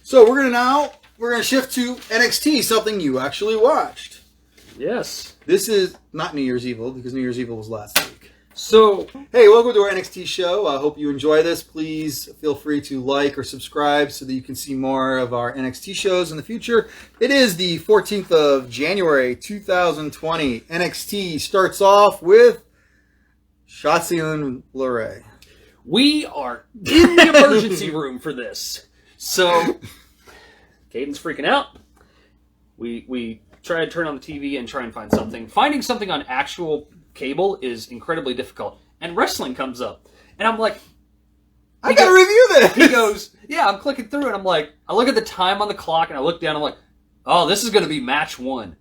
So we're gonna shift to NXT, something you actually watched. Yes. This is not New Year's Evil, because New Year's Evil was last week. So, hey, welcome to our NXT show. I hope you enjoy this. Please feel free to like or subscribe so that you can see more of our NXT shows in the future. It is the 14th of January, 2020. NXT starts off with Shotzi and Lorray. We are in the emergency room for this. So, Caden's freaking out. We try to turn on the TV and try and find something. Finding something on actual cable is incredibly difficult. And wrestling comes up. And I'm like, I gotta review this! He goes, yeah, I'm clicking through and I'm like, I look at the time on the clock and I look down and I'm like, oh, this is going to be match 1.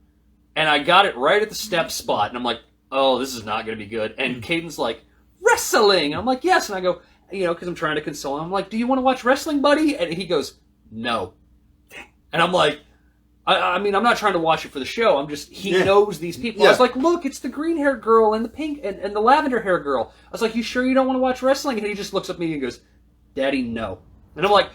And I got it right at the step spot and I'm like, oh, this is not going to be good. And Caden's like, wrestling! And I'm like, yes. And I go, because I'm trying to console him. I'm like, do you want to watch wrestling, buddy? And he goes, no. And I'm like, I mean, I'm not trying to watch it for the show. He knows these people. Yeah. I was like, look, it's the green-haired girl and the pink and the lavender-haired girl. I was like, you sure you don't want to watch wrestling? And he just looks at me and goes, Daddy, no. And I'm like,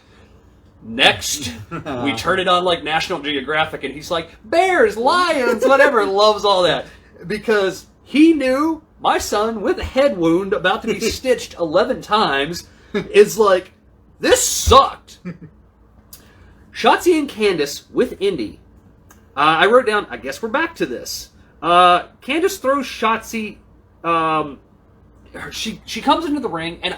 next. We turn it on like National Geographic, and he's like, bears, lions, whatever, loves all that. Because he knew my son with a head wound about to be stitched 11 times is like, this sucked. Shotzi and Candice with Indy. I wrote down, I guess we're back to this. Candice throws Shotzi. She comes into the ring, and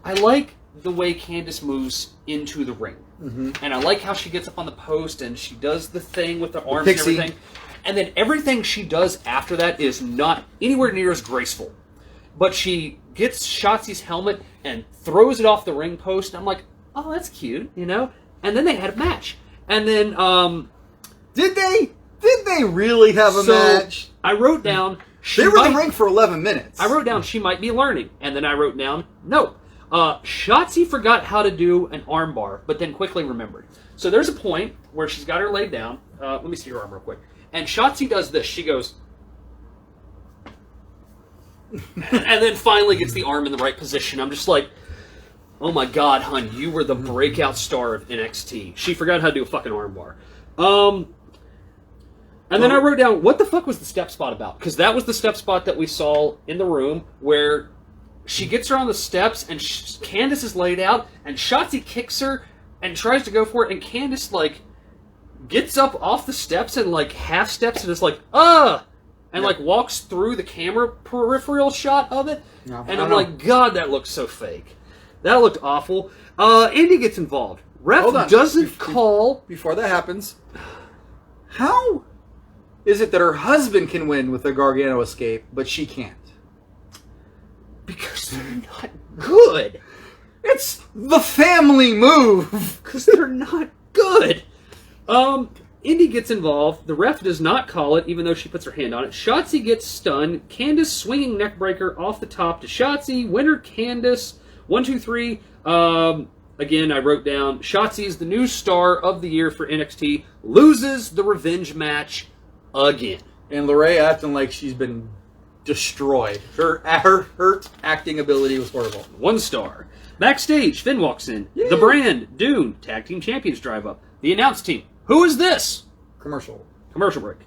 I like the way Candice moves into the ring. Mm-hmm. And I like how she gets up on the post, and she does the thing with the arms and everything. And then everything she does after that is not anywhere near as graceful. But she gets Shotzi's helmet and throws it off the ring post, and I'm like, oh, that's cute, And then they had a match. And then, Did they really have a match? I wrote down... They were in the ring for 11 minutes. I wrote down she might be learning. And then I wrote down, no. Shotzi forgot how to do an armbar, but then quickly remembered. So there's a point where she's got her laid down. Let me see her arm real quick. And Shotzi does this. She goes... and then finally gets the arm in the right position. I'm just like... Oh my God, hon, you were the breakout star of NXT. She forgot how to do a fucking armbar. And then I wrote down, what the fuck was the step spot about? Because that was the step spot that we saw in the room where she gets her on the steps and Candice is laid out and Shotzi kicks her and tries to go for it and Candice, gets up off the steps and, half steps and is like, and, walks through the camera peripheral shot of it. No, and I'm like, God, that looks so fake. That looked awful. Indy gets involved. Ref doesn't call... Before that happens, how is it that her husband can win with a Gargano escape, but she can't? Because they're not good. It's the family move. Because they're not good. Indy gets involved. The ref does not call it, even though she puts her hand on it. Shotzi gets stunned. Candice swinging neckbreaker off the top to Shotzi. Winner Candice... 1, 2, 3. Again, I wrote down, Shotzi is the new star of the year for NXT. Loses the revenge match again. And Lorray acting like she's been destroyed. Her acting ability was horrible. 1 star. Backstage, Finn walks in. Yeah. The Brand, Dune, Tag Team Champions drive up. The announce team. Who is this? Commercial break.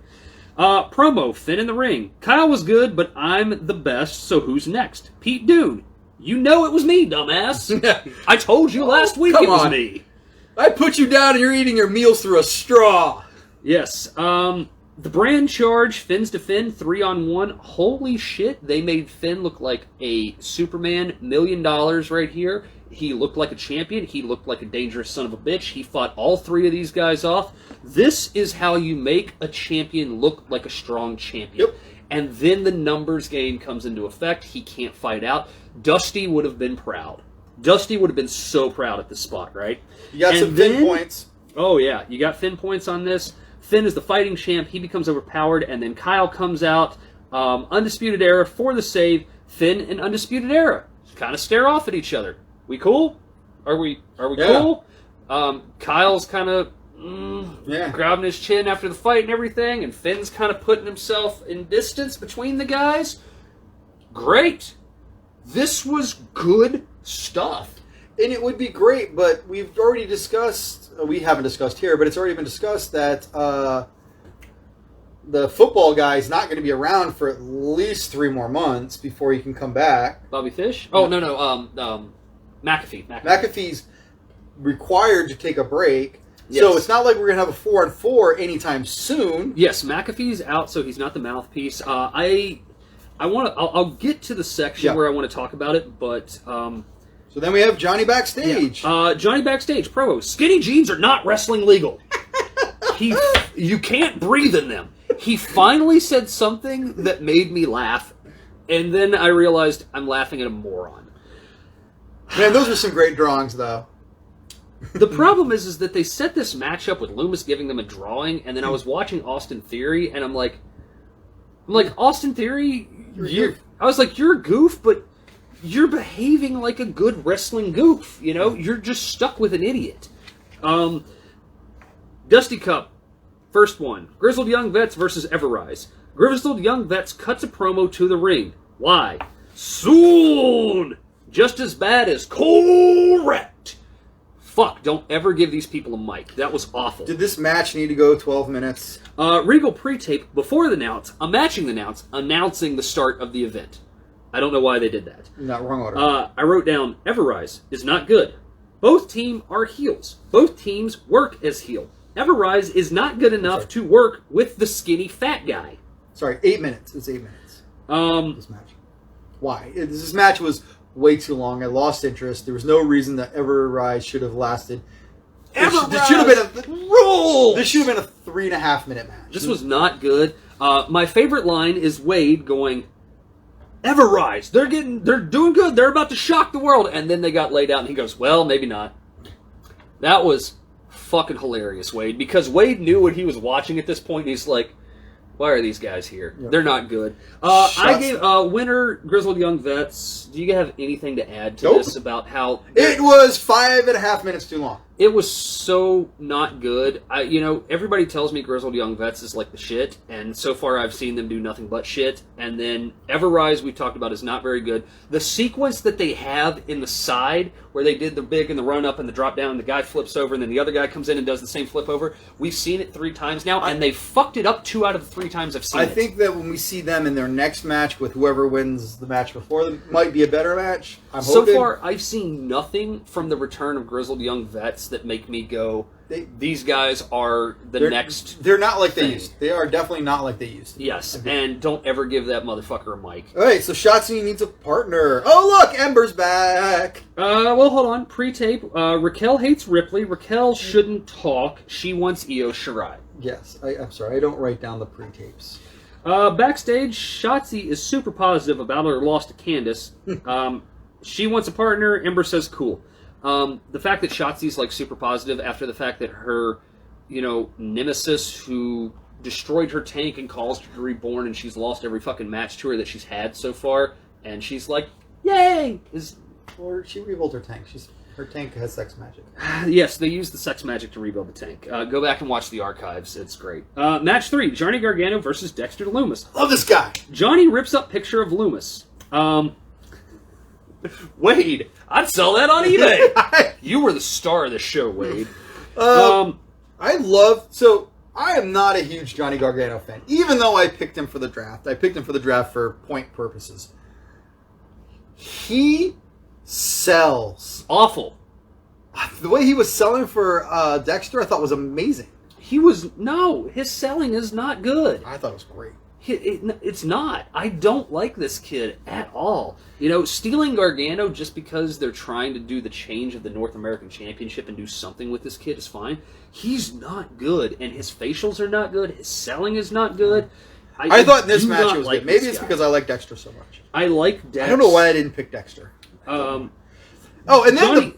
Promo, Finn in the ring. Kyle was good, but I'm the best, so who's next? Pete Dune. You know it was me, dumbass. I told you last week it was me. I put you down and you're eating your meals through a straw. Yes. The Brand charge, Finn's to Finn, 3-on-1. Holy shit, they made Finn look like a Superman, $1 million right here. He looked like a champion. He looked like a dangerous son of a bitch. He fought all 3 of these guys off. This is how you make a champion look like a strong champion. Yep. And then the numbers game comes into effect. He can't fight out. Dusty would have been proud. Dusty would have been so proud at this spot, right? You got some Finn points. Oh, yeah. You got Finn points on this. Finn is the fighting champ. He becomes overpowered. And then Kyle comes out. Undisputed Era for the save. Finn and Undisputed Era kind of stare off at each other. We cool? Are we cool? Kyle's kind of grabbing his chin after the fight and everything, and Finn's kind of putting himself in distance between the guys. Great. This was good stuff. And it would be great, but we've already discussed, we haven't discussed here, but it's already been discussed that the football guy is not going to be around for at least 3 more months before he can come back. Bobby Fish? Oh, no. McAfee. McAfee's required to take a break. Yes. So it's not like we're going to have a 4-on-4 anytime soon. Yes, McAfee's out, so he's not the mouthpiece. I'll get to the section where I want to talk about it, but... so then we have Johnny backstage. Yeah. Johnny backstage, promo. Skinny jeans are not wrestling legal. You can't breathe in them. He finally said something that made me laugh, and then I realized I'm laughing at a moron. Man, those are some great drawings, though. The problem is that they set this match up with Loomis giving them a drawing, and then I was watching Austin Theory, and I'm like, Austin Theory, I was like, you're a goof, but you're behaving like a good wrestling goof. You know, you're just stuck with an idiot. Dusty Cup, first one. Grizzled Young Vets versus Everrise. Grizzled Young Vets cuts a promo to the ring. Why? Soon! Just as bad as correct. Fuck, don't ever give these people a mic. That was awful. Did this match need to go 12 minutes? Regal pre-tape before the announce, matching the announce, announcing the start of the event. I don't know why they did that. Not wrong order. I wrote down, Everrise is not good. Both teams are heels. Both teams work as heel. Everrise is not good enough to work with the skinny fat guy. Sorry, 8 minutes. It's 8 minutes. This match. Why? This match was way too long. I lost interest. There was no reason that Everrise should have lasted. This should have been This should have been a 3.5 minute match. This was not good. My favorite line is Wade going, Everrise, they're doing good. They're about to shock the world. And then they got laid out, and he goes, well, maybe not. That was fucking hilarious, Wade, because Wade knew what he was watching at this point. He's like, why are these guys here? Yep. They're not good. I gave winner Grizzled Young Vets. Do you have anything to add to this about how it was 5.5 minutes too long? It was so not good. Everybody tells me Grizzled Young Vets is like the shit, and so far I've seen them do nothing but shit. And then Everrise, we talked about, is not very good. The sequence that they have in the side, where they did the big and the run up and the drop down, and the guy flips over, and then the other guy comes in and does the same flip over. We've seen it 3 times now, and they fucked it up 2 out of the 3 times I've seen it. I think that when we see them in their next match with whoever wins the match before them, might be a better match. So far, I've seen nothing from the return of Grizzled Young Vets that make me go, these guys are the next. They're not like they used. They are definitely not like they used. Yes, and don't ever give that motherfucker a mic. All right, so Shotzi needs a partner. Oh, look, Ember's back. Well, hold on. Pre-tape. Raquel hates Ripley. Raquel shouldn't talk. She wants Io Shirai. Yes, I'm sorry. I don't write down the pre-tapes. Backstage, Shotzi is super positive about her loss to Candice. She wants a partner. Ember says, cool. The fact that Shotzi's like super positive after the fact that her, nemesis who destroyed her tank and caused her to reborn, and she's lost every fucking match to her that she's had so far, and she's like, yay! Or she rebuilt her tank. Her tank has sex magic. Yes, they use the sex magic to rebuild the tank. Go back and watch the archives. It's great. Match 3, Johnny Gargano versus Dexter Loomis. Love this guy. Johnny rips up picture of Loomis. Wade, I'd sell that on eBay. You were the star of the show, Wade. I am not a huge Johnny Gargano fan, even though I picked him for the draft. I picked him for the draft for point purposes. He sells. Awful. The way he was selling for Dexter, I thought was amazing. His selling is not good. I thought it was great. It's not. I don't like this kid at all. Stealing Gargano just because they're trying to do the change of the North American Championship and do something with this kid is fine. He's not good, and his facials are not good. His selling is not good. I thought this match was good. Maybe it's because I like Dexter so much. I like Dex. I don't know why I didn't pick Dexter. And then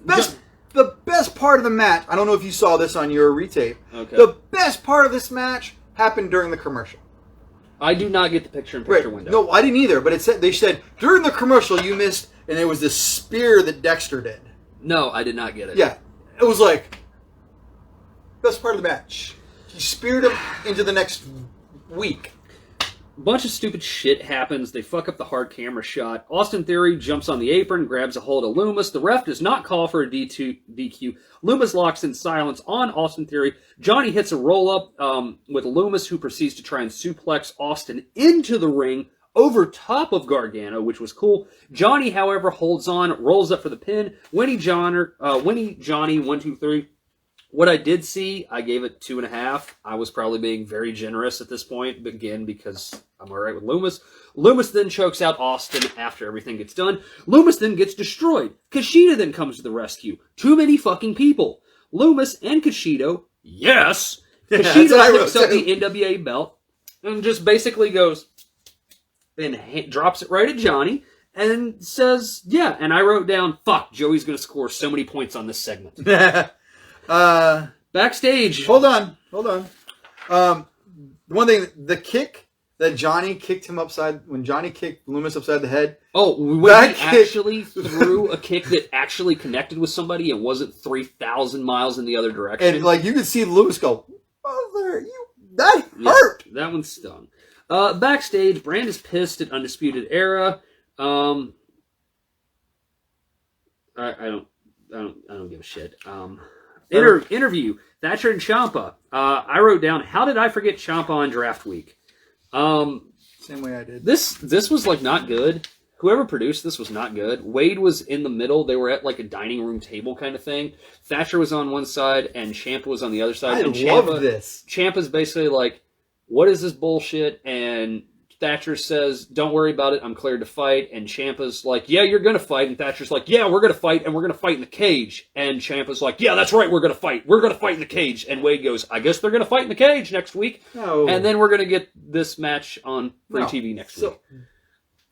the best part of the match, I don't know if you saw this on your retape. Okay. The best part of this match happened during the commercial. I do not get the picture-in-picture window. No, I didn't either, but they said, during the commercial you missed, and it was this spear that Dexter did. No, I did not get it. Yeah. It was like, best part of the match. He speared him into the next week. bunch of stupid shit happens. They fuck up the hard camera shot. Austin Theory jumps on the apron, grabs a hold of Loomis. The ref does not call for a DQ. Loomis locks in silence on Austin Theory. Johnny hits a roll-up with Loomis, who proceeds to try and suplex Austin into the ring over top of Gargano, which was cool. Johnny, however, holds on, rolls up for the pin. Winnie Johnny, 1, 2, 3. What I did see, I gave it 2.5. I was probably being very generous at this point, again, because I'm alright with Loomis. Loomis then chokes out Austin after everything gets done. Loomis then gets destroyed. Kushida then comes to the rescue. Too many fucking people. Loomis and Kushida, yes! Kushida picks up the NWA belt and just basically goes and drops it right at Johnny and says, yeah. And I wrote down, fuck, Joey's going to score so many points on this segment. Backstage. Hold on. One thing, the kick that Johnny kicked him when Johnny kicked Loomis upside the head. Oh, when he actually threw a kick that actually connected with somebody and wasn't 3,000 miles in the other direction. And like you could see Loomis go, that hurt. That one stung. Backstage, Brand is pissed at Undisputed Era. I don't give a shit. Interview, Thatcher and Ciampa. I wrote down, how did I forget Ciampa on draft week? Same way I did. This was like not good. Whoever produced this was not good. Wade was in the middle. They were at like a dining room table kind of thing. Thatcher was on one side and Ciampa was on the other side. I love this. Ciampa's basically like, what is this bullshit? And Thatcher says, don't worry about it, I'm cleared to fight. And Ciampa's like, yeah, you're going to fight. And Thatcher's like, yeah, we're going to fight, and we're going to fight in the cage. And Ciampa's like, yeah, that's right, we're going to fight. We're going to fight in the cage. And Wade goes, I guess they're going to fight in the cage next week. No. And then we're going to get this match on free TV next week.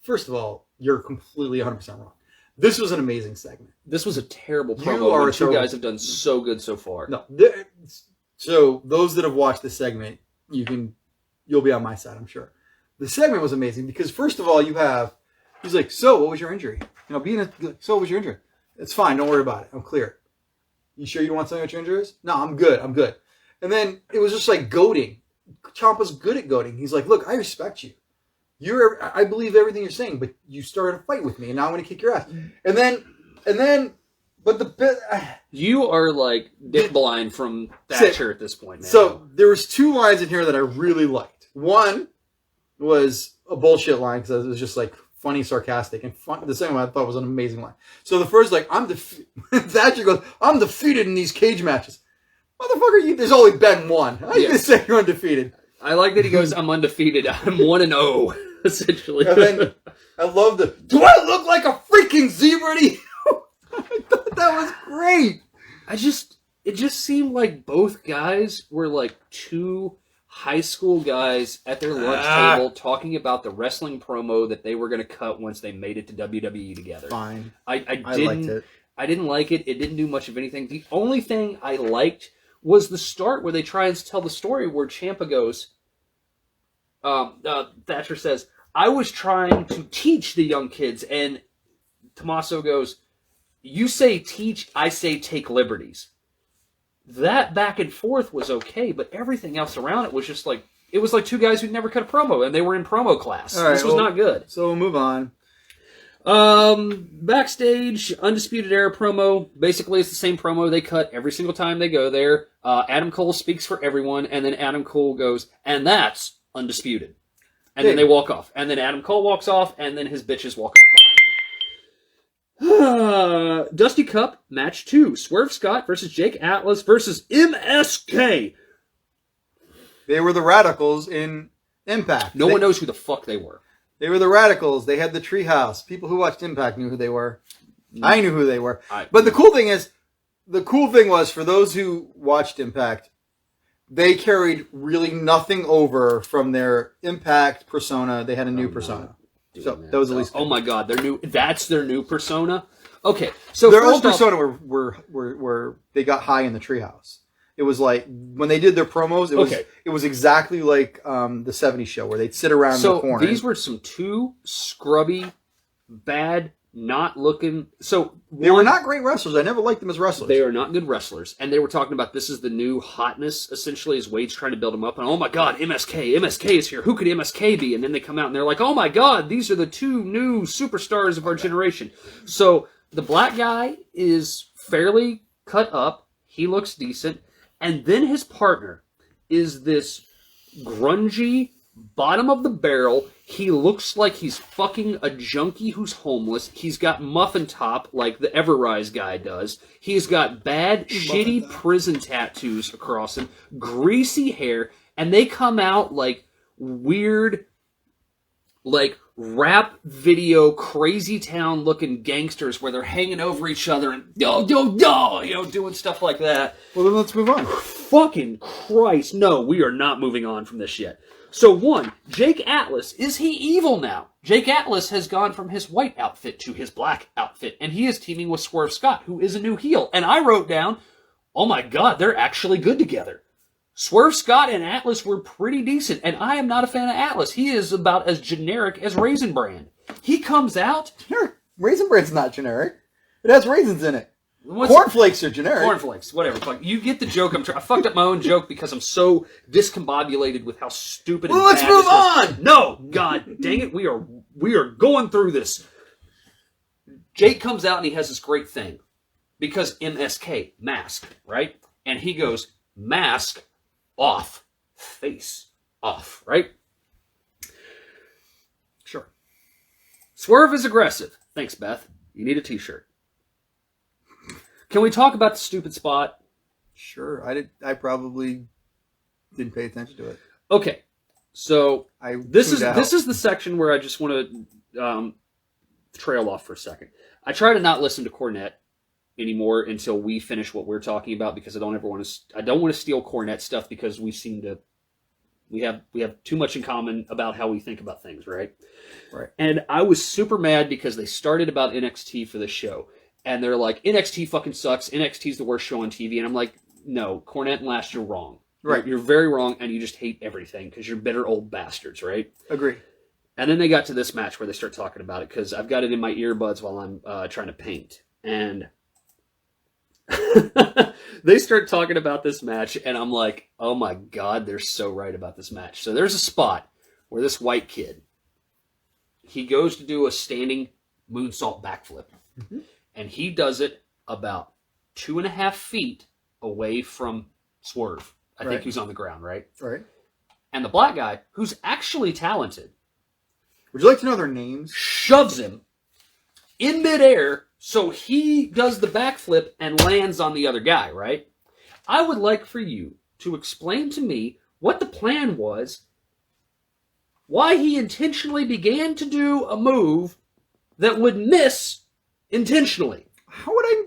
First of all, you're completely 100% wrong. This was an amazing segment. This was a terrible promo. You two guys have done so good so far. No. So those that have watched this segment, you'll be on my side, I'm sure. The segment was amazing because, first of all, he's like, so what was your injury? So what was your injury? It's fine. Don't worry about it. I'm clear. You sure you don't want something about your injuries? No, I'm good. And then it was just like goading. Ciampa's good at goading. He's like, look, I respect you. I believe everything you're saying, but you started a fight with me and now I'm going to kick your ass. And then, you are like dick blind from Thatcher at this point, man. So there was 2 lines in here that I really liked. One was a bullshit line because it was just like funny, sarcastic, and fun. The second one I thought was an amazing line. So the first, like, Thatcher goes, I'm defeated in these cage matches. Motherfucker, there's only been one. How are you going to say you're undefeated? I like that he gogoes, I'm undefeated. I'm 1-0, essentially. And then I love do I look like a freaking zebra to you? I thought that was great. It just seemed like both guys were like 2 high school guys at their lunch table talking about the wrestling promo that they were going to cut once they made it to WWE together. Fine. I liked it. I didn't like it. It didn't do much of anything. The only thing I liked was the start where they try and tell the story where Ciampa goes, Thatcher says, I was trying to teach the young kids, and Tommaso goes, you say teach, I say take liberties. That back and forth was okay, but everything else around it was just like, it was like 2 guys who'd never cut a promo, and they were in promo class. Right, this was not good. So we'll move on. Backstage, Undisputed Era promo. Basically, it's the same promo they cut every single time they go there. Adam Cole speaks for everyone, and then Adam Cole goes, and that's Undisputed. And then they walk off. And then Adam Cole walks off, and then his bitches walk off behind him. Dusty Cup, match 2. Swerve Scott versus Jake Atlas versus MSK. They were the Radicals in Impact. No one knows who the fuck they were. They were the Radicals. They had the treehouse. People who watched Impact knew who they were. I knew who they were. But the cool thing was, for those who watched Impact, they carried really nothing over from their Impact persona. They had a new persona. Dude, so man. that was at least. Oh my god, that's their new persona. Okay, so their old persona were they got high in the treehouse. It was like when they did their promos. It was exactly like the '70s show where they'd sit around in the corner. So these were some 2 scrubby, bad not looking... So they were not great wrestlers. I never liked them as wrestlers. They are not good wrestlers. And they were talking about this is the new hotness, essentially, as Wade's trying to build them up. And, oh my God, MSK is here. Who could MSK be? And then they come out and they're like, oh my God, these are the two new superstars of our generation. So the black guy is fairly cut up. He looks decent. And then his partner is this grungy, bottom of the barrel. He looks like he's fucking a junkie who's homeless. He's got muffin top like the Everrise guy does. He's got bad, shitty prison tattoos across him, greasy hair, and they come out like weird, like rap video, crazy town looking gangsters where they're hanging over each other and doing stuff like that. Well, then let's move on. Fucking Christ, no, we are not moving on from this yet. So one, Jake Atlas, is he evil now? Jake Atlas has gone from his white outfit to his black outfit, and he is teaming with Swerve Scott, who is a new heel. And I wrote down, oh my God, they're actually good together. Swerve Scott and Atlas were pretty decent, and I am not a fan of Atlas. He is about as generic as Raisin Bran. He comes out... Raisin Bran's not generic. It has raisins in it. Cornflakes are generic. Cornflakes, whatever. Fuck, you get the joke. I fucked up my own joke because I'm so discombobulated with how stupid. Well, let's move on. No, God dang it, we are going through this. Jake comes out and he has this great thing because MSK mask, right? And he goes mask off, face off, right? Sure. Swerve is aggressive. Thanks, Beth. You need a T-shirt. Can we talk about the stupid spot? Sure. I probably didn't pay attention to it. Okay. So this is out. This is the section where I just want to trail off for a second. I try to not listen to Cornette anymore until we finish what we're talking about because I don't want to steal Cornette stuff because we have too much in common about how we think about things, right? Right. And I was super mad because they started about NXT for the show. And they're like, NXT fucking sucks. NXT's the worst show on TV. And I'm like, no, Cornette and Lash, you're wrong. Right. You're very wrong, and you just hate everything because you're bitter old bastards, right? Agree. And then they got to this match where they start talking about it because I've got it in my earbuds while I'm trying to paint. And they start talking about this match, and I'm like, oh my God, they're so right about this match. So there's a spot where this white kid, he goes to do a standing moonsault backflip. Mm-hmm. And he does it about 2.5 feet away from Swerve. I think he's on the ground, right? Right. And the black guy, who's actually talented... Would you like to know their names? ...shoves him in midair so he does the backflip and lands on the other guy, right? I would like for you to explain to me what the plan was, why he intentionally began to do a move that would miss... intentionally. How would I...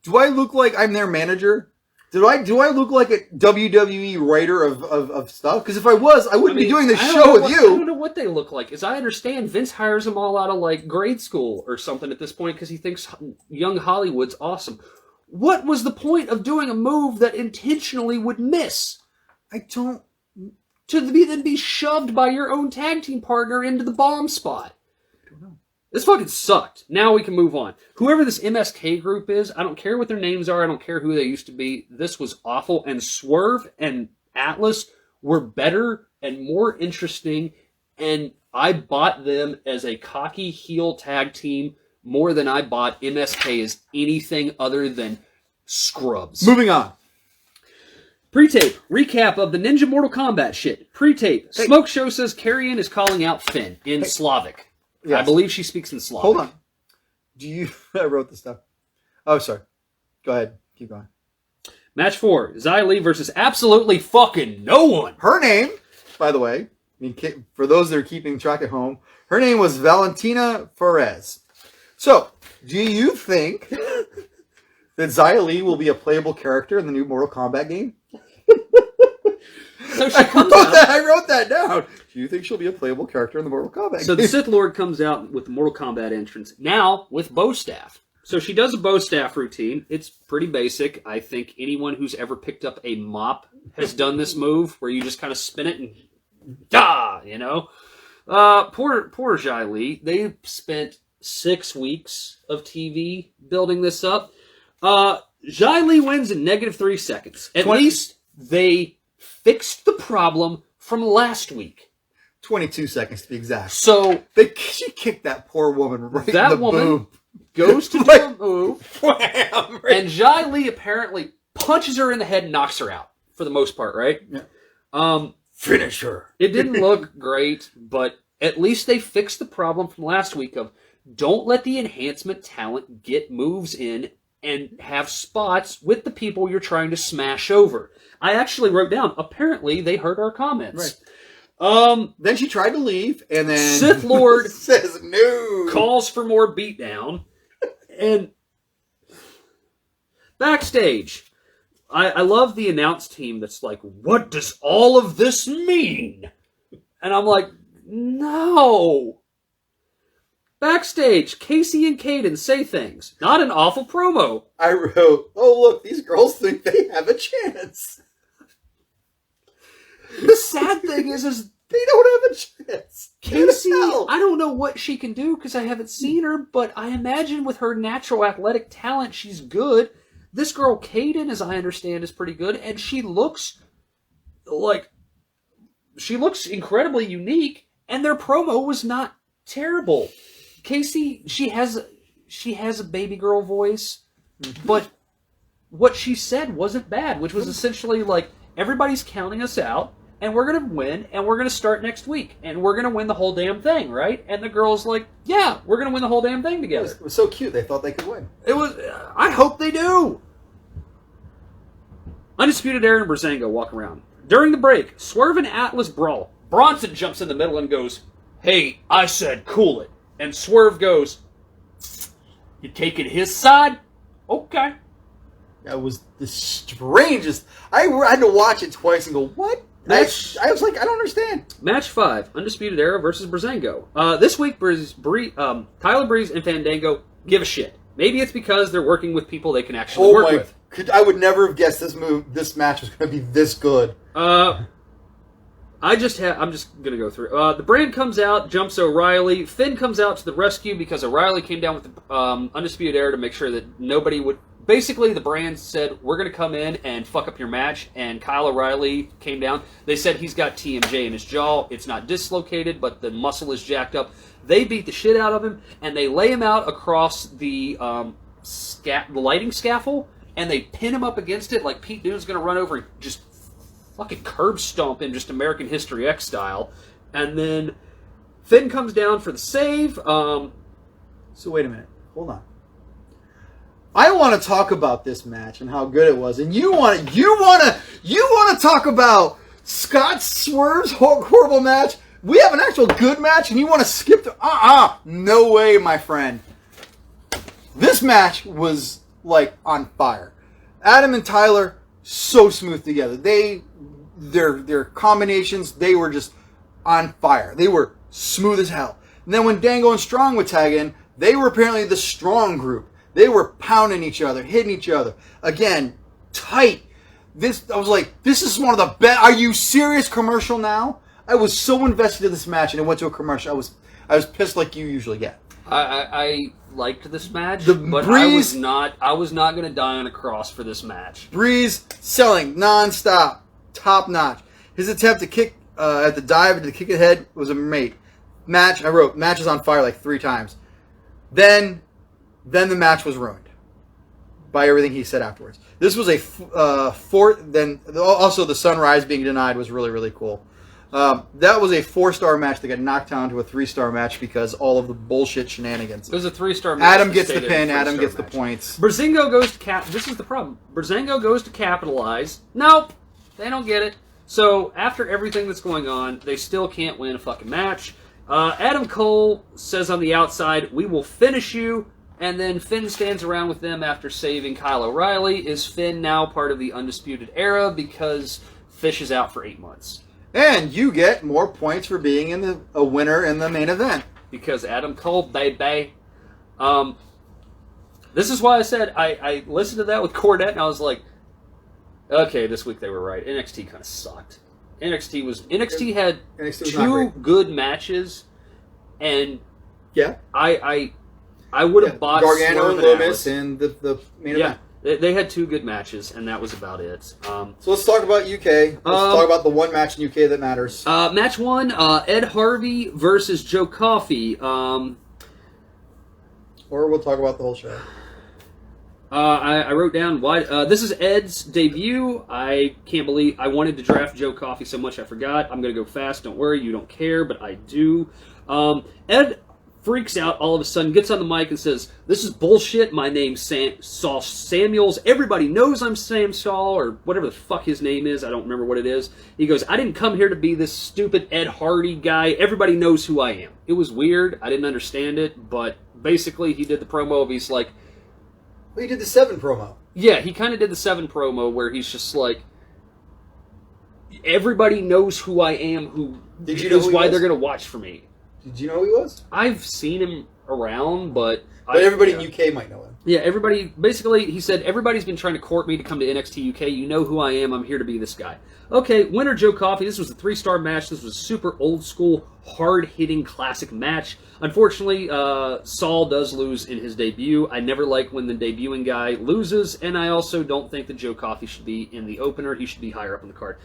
Do I look like I'm their manager? Do I look like a WWE writer of stuff? Because if I was, I wouldn't be doing this show with you. I don't know what they look like. As I understand, Vince hires them all out of like grade school or something at this point because he thinks young Hollywood's awesome. What was the point of doing a move that intentionally would miss? I don't... To then be shoved by your own tag team partner into the bomb spot. I don't know. This fucking sucked. Now we can move on. Whoever this MSK group is, I don't care what their names are. I don't care who they used to be. This was awful. And Swerve and Atlas were better and more interesting. And I bought them as a cocky heel tag team more than I bought MSK as anything other than scrubs. Moving on. Pre-tape. Recap of the Ninja Mortal Kombat shit. Pre-tape. Hey. Smoke Show says Carrion is calling out Finn in Slavic. Yes. I believe she speaks in Slavic. Hold on. I wrote this stuff. Oh, sorry. Go ahead. Keep going. Match 4. Xia Li versus absolutely fucking no one. Her name, by the way, for those that are keeping track at home, her name was Valentina Perez. So, do you think that Xia Li will be a playable character in the new Mortal Kombat game? So she comes out. I wrote that down. Do you think she'll be a playable character in the Mortal Kombat game? So the Sith Lord comes out with the Mortal Kombat entrance, now with bow staff. So she does a bow staff routine. It's pretty basic. I think anyone who's ever picked up a mop has done this move, where you just kind of spin it and da, you know? Poor Xia Li. They spent 6 weeks of TV building this up. Jai Lee wins in -3 seconds. At least they fixed the problem from last week. 22 seconds to be exact. So she kicked that poor woman right in that the woman boob. goes to do a move, Wham! and Jai Lee apparently punches her in the head and knocks her out for the most part, right? Yeah. Finish her. It didn't look great, but at least they fixed the problem from last week of don't let the enhancement talent get moves in and have spots with the people you're trying to smash over. I actually wrote down, apparently they heard our comments. Right. Then she tried to leave, and then Sith Lord says no. Calls for more beatdown. And backstage, I love the announce team that's like, what does all of this mean? And I'm like, no. Backstage, Casey and Caden say things. Not an awful promo. I wrote, oh, look, these girls think they have a chance. The sad thing is they don't have a chance. Casey, I don't know what she can do because I haven't seen her, but I imagine with her natural athletic talent, she's good. This girl, Caden, as I understand, is pretty good, and she looks incredibly unique, and their promo was not terrible. Casey, she has a baby girl voice, but what she said wasn't bad, which was essentially like, everybody's counting us out, and we're going to win, and we're going to start next week, and we're going to win the whole damn thing, right? And the girl's like, yeah, we're going to win the whole damn thing together. It was so cute, they thought they could win. I hope they do. Undisputed Era and Breezango walk around. During the break, Swerve and Atlas brawl. Bronson jumps in the middle and goes, hey, I said cool it. And Swerve goes, you taking his side? Okay. That was the strangest. I had to watch it twice and go, what? I was like, I don't understand. Match 5, Undisputed Era versus Breezango. This week, Tyler Breeze and Fandango give a shit. Maybe it's because they're working with people they can actually work with. I would never have guessed this match was going to be this good. I'm just going to go through. The Brand comes out, jumps O'Reilly. Finn comes out to the rescue because O'Reilly came down with the Undisputed Era to make sure that nobody would... Basically, the Brand said, we're going to come in and fuck up your match, and Kyle O'Reilly came down. They said he's got TMJ in his jaw. It's not dislocated, but the muscle is jacked up. They beat the shit out of him, and they lay him out across the lighting scaffold, and they pin him up against it like Pete Dunne's going to run over and just fucking curb stomp him, just American History X style. And then Finn comes down for the save. So wait a minute. Hold on. I want to talk about this match and how good it was, and you want to talk about Scott Swerve's horrible match. We have an actual good match, and you want to skip the no way, my friend. This match was like on fire. Adam and Tyler so smooth together. Their combinations, they were just on fire. They were smooth as hell. And then when Dango and Strong would tag in, they were apparently the strong group. They were pounding each other, hitting each other. Again, tight. I was like, this is one of the best. Are you serious? Commercial now? I was so invested in this match, and it went to a commercial. I was pissed like you usually get. I liked this match, but I was not going to die on a cross for this match. Breeze selling nonstop, top notch. His attempt to kick at the dive and to kick ahead was a mate. I wrote match is on fire like 3 times. Then the match was ruined by everything he said afterwards. This was a fourth. Then also the sunrise being denied was really, really cool. That was a 4-star match that got knocked down to a 3-star match because all of the bullshit shenanigans. It was a 3-star match. Adam gets the pin. Adam gets the points. Breezango goes to This is the problem. Breezango goes to capitalize. Nope, they don't get it. So after everything that's going on, they still can't win a fucking match. Adam Cole says on the outside, "We will finish you." And then Finn stands around with them after saving Kyle O'Reilly. Is Finn now part of the Undisputed Era because Fish is out for 8 months? And you get more points for being a winner in the main event. Because Adam Cole, baby. This is why I said I listened to that with Cornette and I was like, okay, this week they were right. NXT kind of sucked. NXT had 2 good matches, and yeah, I would have bought Gargano Swerve and and Loomis Atlas. and the main Yeah, event. they had 2 good matches, and that was about it. So let's talk about UK. Let's talk about the one match in UK that matters. Match 1, Ed Harvey versus Joe Coffey. Or we'll talk about the whole show. I wrote down why. This is Ed's debut. I can't believe I wanted to draft Joe Coffey so much I forgot. I'm going to go fast. Don't worry, you don't care, but I do. Ed freaks out all of a sudden, gets on the mic and says, "This is bullshit. My name's Saul Samuels. Everybody knows I'm Sam Saul," or whatever the fuck his name is. I don't remember what it is. He goes, "I didn't come here to be this stupid Ed Hardy guy. Everybody knows who I am." It was weird. I didn't understand it, but basically he did the promo of he's like, Well, he did the 7 promo. yeah, he kind of did the 7 promo where he's just like, everybody knows who I am, who Did you know is who he why was? they're going to watch for me. Did you know who he was? I've seen him around, but... Everybody yeah. in UK might know him. Yeah, everybody... Basically, he said, everybody's been trying to court me to come to NXT UK. You know who I am. I'm here to be this guy. Okay, winner Joe Coffey. This was a 3-star match. This was a super old-school, hard-hitting, classic match. Unfortunately, Saul does lose in his debut. I never like when the debuting guy loses, and I also don't think that Joe Coffey should be in the opener. He should be higher up on the card.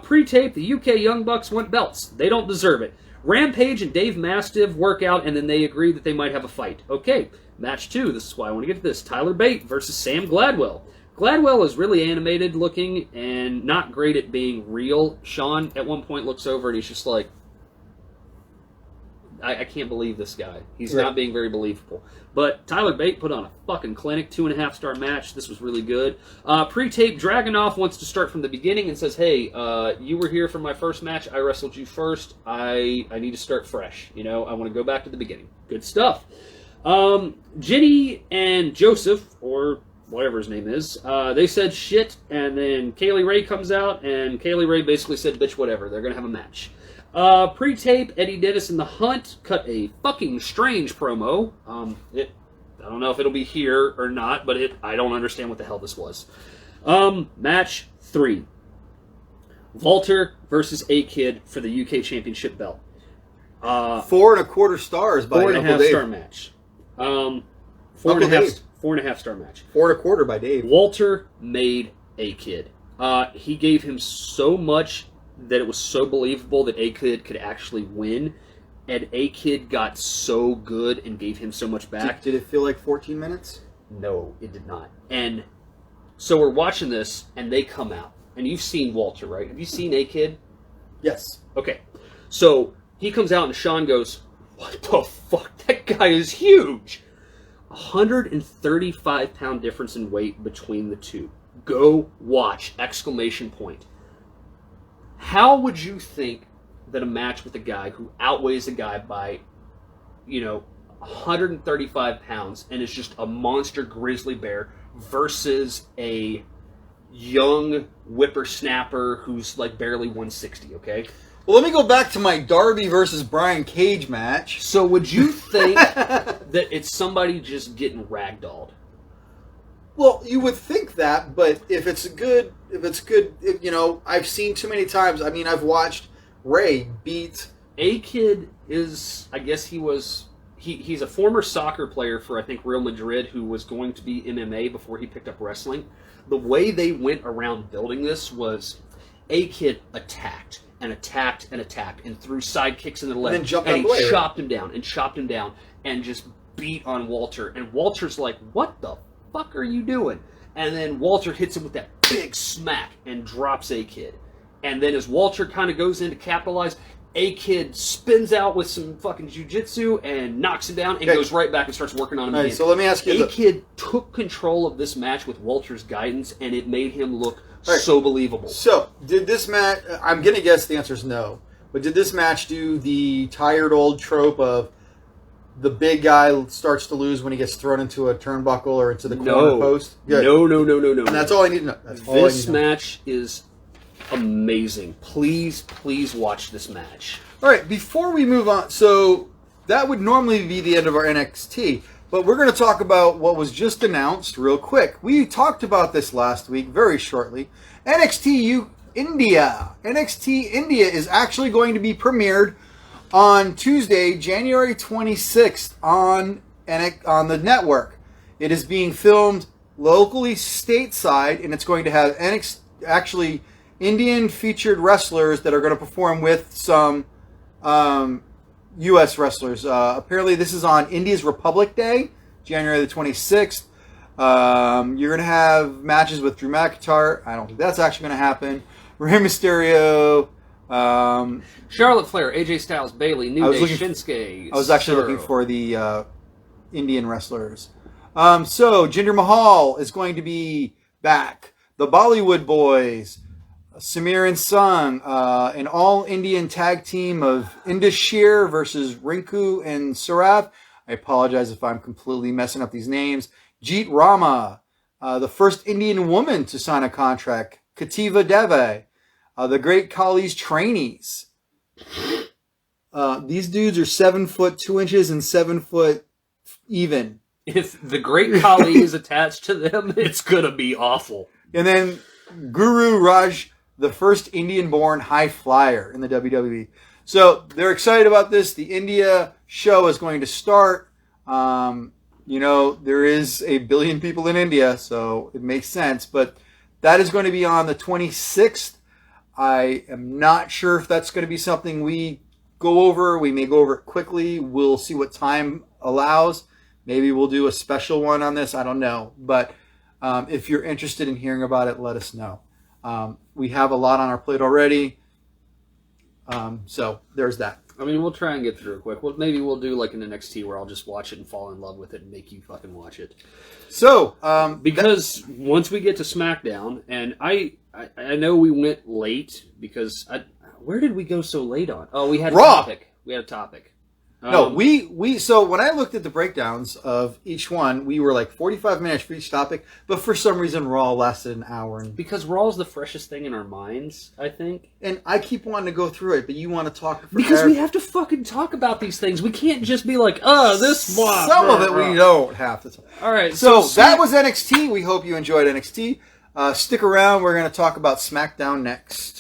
Pre-tape, the UK Young Bucks want belts. They don't deserve it. Rampage and Dave Mastiff work out, and then they agree that they might have a fight. Okay, match 2. This is why I want to get to this. Tyler Bate versus Sam Gladwell. Gladwell is really animated looking and not great at being real. Sean at one point looks over and he's just like, I can't believe this guy. He's not being very believable. But Tyler Bate put on a fucking clinic, 2.5-star match. This was really good. Pre-tape, Dragunov wants to start from the beginning and says, hey, you were here for my first match. I wrestled you first. I need to start fresh. You know, I want to go back to the beginning. Good stuff. Ginny and Joseph, or whatever his name is, they said shit, and then Kaylee Ray comes out, and Kaylee Ray basically said, bitch, whatever. They're going to have a match. Pre-tape, Eddie Dennis and The Hunt cut a fucking strange promo. I don't know if it'll be here or not, but I don't understand what the hell this was. Match 3. Walter versus A-Kid for the UK Championship belt. 4.25 stars by Uncle Dave. 4.5 star match. 4.5 star match. 4.25 by Dave. Walter made A-Kid. He gave him so much that it was so believable that A-Kid could actually win, and A-Kid got so good and gave him so much back. Did it feel like 14 minutes? No, it did not. And so we're watching this, and they come out. And you've seen Walter, right? Have you seen A-Kid? Yes. Okay. So he comes out, and Sean goes, what the fuck? That guy is huge! 135-pound difference in weight between the two. Go watch! Exclamation point. How would you think that a match with a guy who outweighs a guy by, 135 pounds and is just a monster grizzly bear versus a young whippersnapper who's like barely 160, okay? Well, let me go back to my Darby versus Brian Cage match. So would you think that it's somebody just getting ragdolled? Well, you would think that, but if it's good, I've seen too many times. I mean, I've watched Ray beat... A-Kid is, I guess he's a former soccer player for, I think, Real Madrid, who was going to be MMA before he picked up wrestling. The way they went around building this was A-Kid attacked and attacked and attacked and threw side kicks into the leg. And then jumped and out the way, he right? chopped him down and chopped him down and just beat on Walter. And Walter's like, what the fuck are you doing? And then Walter hits him with that big smack and drops A-Kid. And then as Walter kind of goes in to capitalize, A-Kid spins out with some fucking jiu-jitsu and knocks him down and goes right back and starts working on him All right, again. so let me ask you A-Kid took control of this match with Walter's guidance, and it made him look so believable. So, did this match... I'm going to guess the answer is no. But did this match do the tired old trope of the big guy starts to lose when he gets thrown into a turnbuckle or into the corner post? Good. No. And that's all I need to know. That's all I need This to know. match is amazing. Please watch this match. All right, before we move on, so that would normally be the end of our NXT, but we're going to talk about what was just announced real quick. We talked about this last week, very shortly. NXT India. NXT India is actually going to be premiered on Tuesday, January 26th on on the network. It is being filmed locally stateside, and it's going to have actually Indian featured wrestlers that are going to perform with some U.S. wrestlers. Apparently, this is on India's Republic Day, January the 26th. You're going to have matches with Drew McIntyre. I don't think that's actually going to happen. Rey Mysterio. Charlotte Flair, AJ Styles, Bayley, New Day, Shinsuke. I was actually looking for the Indian wrestlers. So Jinder Mahal is going to be back. The Bollywood Boys, Samir and Sung, an all-Indian tag team of Indus versus Rinku and Saurav. I apologize if I'm completely messing up these names. Jeet Rama, the first Indian woman to sign a contract. Kativa Deve, the Great Khali's trainees. These dudes are 7 foot 2 inches and 7 foot even. If the Great Khali is attached to them, it's gonna be awful. And then Guru Raj, the first Indian-born high flyer in the WWE. So they're excited about this. The India show is going to start. There is 1 billion people in India, so it makes sense. But that is going to be on the 26th. I am not sure if that's going to be something we go over. We may go over it quickly. We'll see what time allows. Maybe we'll do a special one on this. I don't know. But if you're interested in hearing about it, let us know. We have a lot on our plate already. So there's that. I mean, we'll try and get through it quick. Well, maybe we'll do like an NXT where I'll just watch it and fall in love with it and make you fucking watch it. So, because once we get to SmackDown, and I know we went late because where did we go so late on? Oh, we had a topic. We had a topic. No, so when I looked at the breakdowns of each one, we were like 45 minutes for each topic, but for some reason Raw lasted an hour. Because Raw is the freshest thing in our minds, I think. And I keep wanting to go through it, but you want to talk forever. Because we have to fucking talk about these things. We can't just be like, this blah. Some of it we don't have to talk. All right. So that was NXT. We hope you enjoyed NXT. Stick around. We're going to talk about SmackDown next.